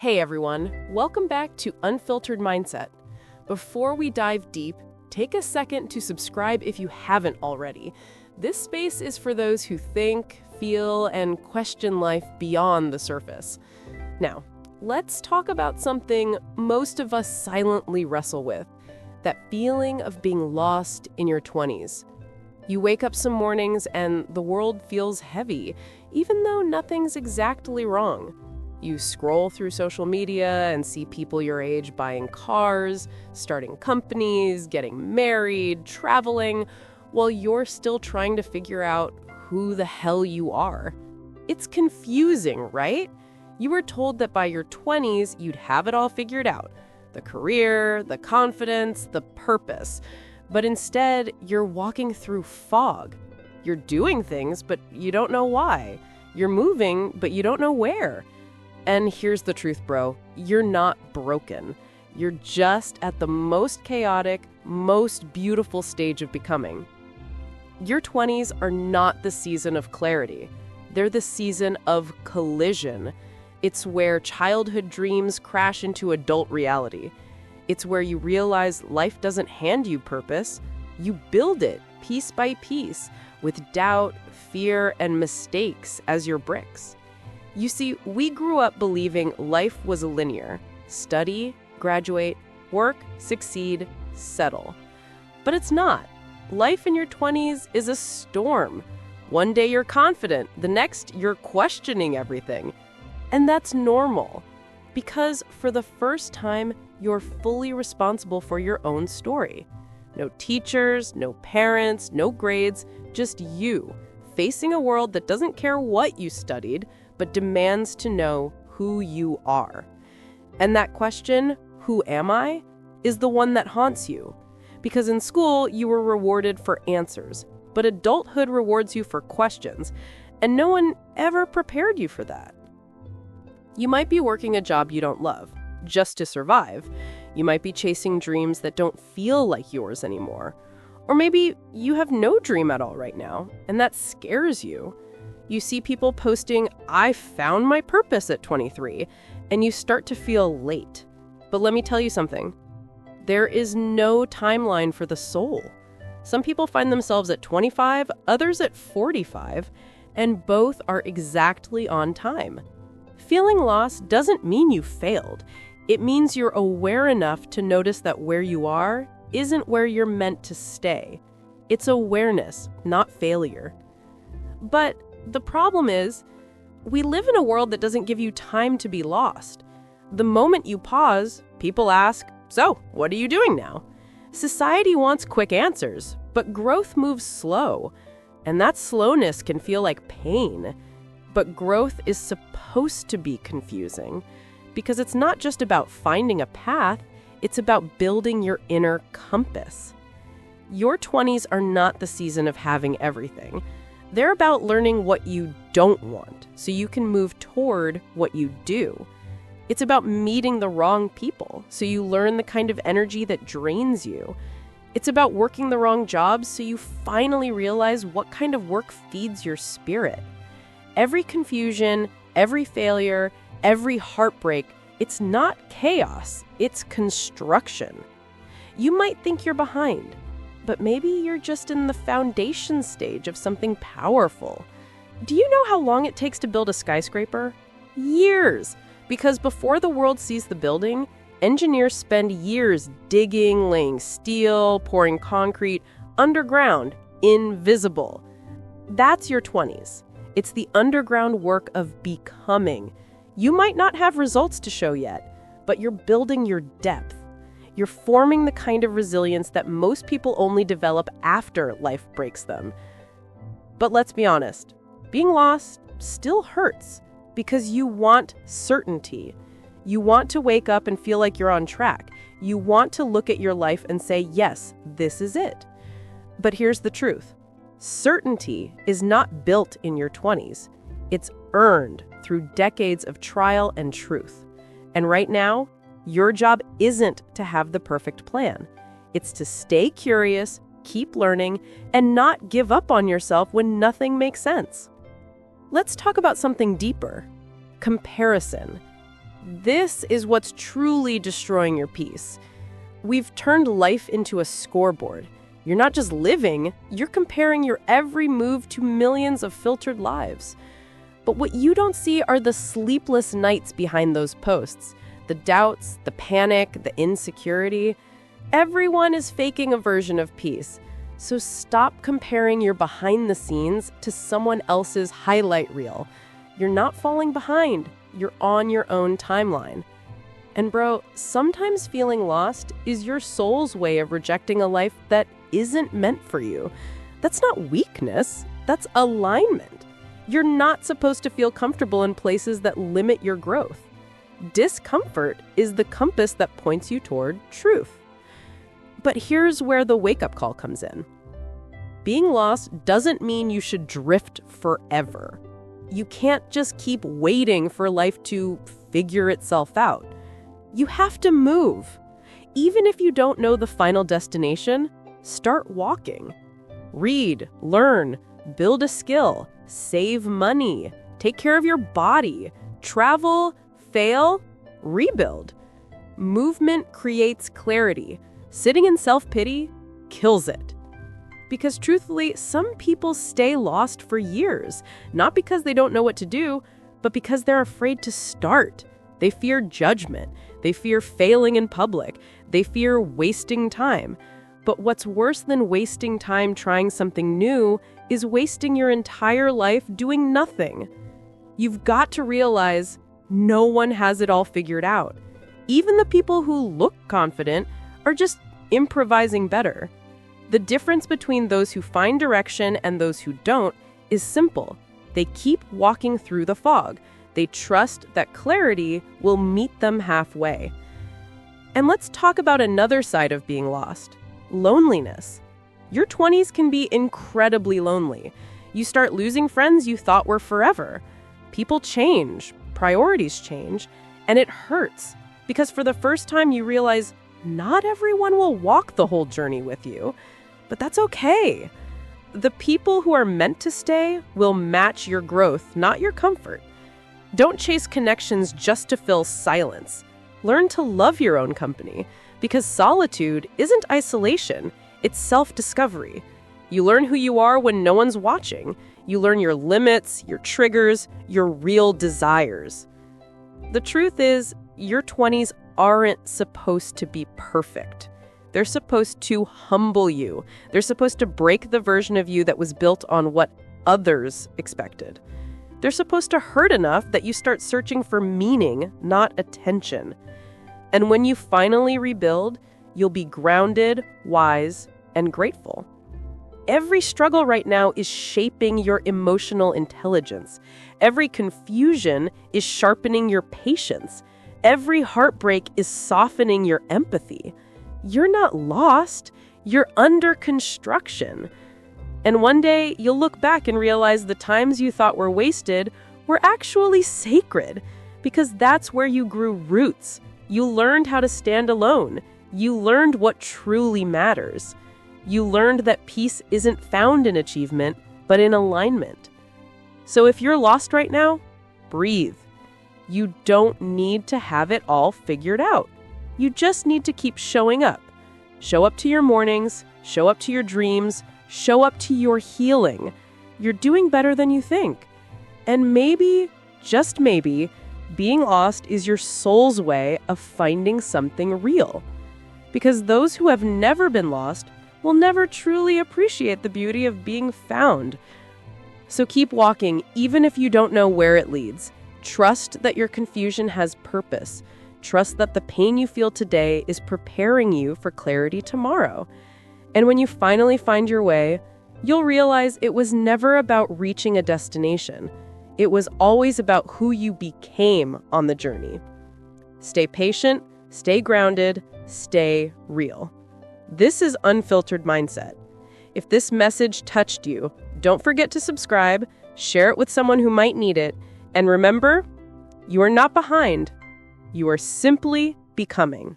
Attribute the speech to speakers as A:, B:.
A: Hey everyone, welcome back to Unfiltered Mindset. Before we dive deep, take a second to subscribe if you haven't already. This space is for those who think, feel, and question life beyond the surface. Now, let's talk about something most of us silently wrestle with, that feeling of being lost in your 20s. You wake up some mornings and the world feels heavy, even though nothing's exactly wrong. You scroll through social media and see people your age buying cars, starting companies, getting married, traveling, while you're still trying to figure out who the hell you are. It's confusing, right? You were told that by your 20s, you'd have it all figured out. The career, the confidence, the purpose. But instead, you're walking through fog. You're doing things, but you don't know why. You're moving, but you don't know where. And here's the truth, bro. You're not broken. You're just at the most chaotic, most beautiful stage of becoming. Your 20s are not the season of clarity. They're the season of collision. It's where childhood dreams crash into adult reality. It's where you realize life doesn't hand you purpose. You build it piece by piece with doubt, fear, and mistakes as your bricks. You see, we grew up believing life was linear. Study, graduate, work, succeed, settle. But it's not. Life in your 20s is a storm. One day you're confident, the next you're questioning everything. And that's normal, because for the first time, you're fully responsible for your own story. No teachers, no parents, no grades, just you, facing a world that doesn't care what you studied, but demands to know who you are. And that question, who am I, is the one that haunts you. Because in school, you were rewarded for answers, but adulthood rewards you for questions, and no one ever prepared you for that. You might be working a job you don't love, just to survive. You might be chasing dreams that don't feel like yours anymore. Or maybe you have no dream at all right now, and that scares you. You see people posting, "I found my purpose at 23," and you start to feel late. But let me tell you something. There is no timeline for the soul. Some people find themselves at 25, others at 45, and both are exactly on time. Feeling lost doesn't mean you failed. It means you're aware enough to notice that where you are isn't where you're meant to stay. It's awareness, not failure. But the problem is, we live in a world that doesn't give you time to be lost. The moment you pause, people ask, "So, what are you doing now?" Society wants quick answers, but growth moves slow. And that slowness can feel like pain. But growth is supposed to be confusing, because it's not just about finding a path, it's about building your inner compass. Your 20s are not the season of having everything. They're about learning what you don't want, so you can move toward what you do. It's about meeting the wrong people, so you learn the kind of energy that drains you. It's about working the wrong jobs, so you finally realize what kind of work feeds your spirit. Every confusion, every failure, every heartbreak, it's not chaos, it's construction. You might think you're behind, but maybe you're just in the foundation stage of something powerful. Do you know how long it takes to build a skyscraper? Years! Because before the world sees the building, engineers spend years digging, laying steel, pouring concrete, underground, invisible. That's your 20s. It's the underground work of becoming. You might not have results to show yet, but you're building your depth. You're forming the kind of resilience that most people only develop after life breaks them. But let's be honest, being lost still hurts because you want certainty. You want to wake up and feel like you're on track. You want to look at your life and say, yes, this is it. But here's the truth. Certainty is not built in your 20s. It's earned through decades of trial and truth. And right now, your job isn't to have the perfect plan. It's to stay curious, keep learning, and not give up on yourself when nothing makes sense. Let's talk about something deeper. Comparison. This is what's truly destroying your peace. We've turned life into a scoreboard. You're not just living, you're comparing your every move to millions of filtered lives. But what you don't see are the sleepless nights behind those posts, the doubts, the panic, the insecurity. Everyone is faking a version of peace. So stop comparing your behind the scenes to someone else's highlight reel. You're not falling behind. You're on your own timeline. And bro, sometimes feeling lost is your soul's way of rejecting a life that isn't meant for you. That's not weakness, that's alignment. You're not supposed to feel comfortable in places that limit your growth. Discomfort is the compass that points you toward truth. But here's where the wake-up call comes in. Being lost doesn't mean you should drift forever. You can't just keep waiting for life to figure itself out. You have to move. Even if you don't know the final destination, start walking. Read, learn, build a skill, save money, take care of your body, travel, fail, rebuild. Movement creates clarity. Sitting in self-pity kills it. Because truthfully, some people stay lost for years, not because they don't know what to do, but because they're afraid to start. They fear judgment. They fear failing in public. They fear wasting time. But what's worse than wasting time trying something new is wasting your entire life doing nothing. You've got to realize no one has it all figured out. Even the people who look confident are just improvising better. The difference between those who find direction and those who don't is simple. They keep walking through the fog. They trust that clarity will meet them halfway. And let's talk about another side of being lost: loneliness. Your 20s can be incredibly lonely. You start losing friends you thought were forever. People change, priorities change, and it hurts because for the first time you realize not everyone will walk the whole journey with you, but that's okay. The people who are meant to stay will match your growth, not your comfort. Don't chase connections just to fill silence. Learn to love your own company, because solitude isn't isolation, it's self-discovery. You learn who you are when no one's watching. You learn your limits, your triggers, your real desires. The truth is, your 20s aren't supposed to be perfect. They're supposed to humble you. They're supposed to break the version of you that was built on what others expected. They're supposed to hurt enough that you start searching for meaning, not attention. And when you finally rebuild, you'll be grounded, wise, and grateful. Every struggle right now is shaping your emotional intelligence. Every confusion is sharpening your patience. Every heartbreak is softening your empathy. You're not lost, you're under construction. And one day, you'll look back and realize the times you thought were wasted were actually sacred, because that's where you grew roots. You learned how to stand alone. You learned what truly matters. You learned that peace isn't found in achievement, but in alignment. So if you're lost right now, breathe. You don't need to have it all figured out. You just need to keep showing up. Show up to your mornings, show up to your dreams, show up to your healing. You're doing better than you think. And maybe, just maybe, being lost is your soul's way of finding something real. Because those who have never been lost will never truly appreciate the beauty of being found. So keep walking, even if you don't know where it leads. Trust that your confusion has purpose. Trust that the pain you feel today is preparing you for clarity tomorrow. And when you finally find your way, you'll realize it was never about reaching a destination. It was always about who you became on the journey. Stay patient, stay grounded, stay real. This is Unfiltered Mindset. If this message touched you, don't forget to subscribe, share it with someone who might need it, and remember, you are not behind. You are simply becoming.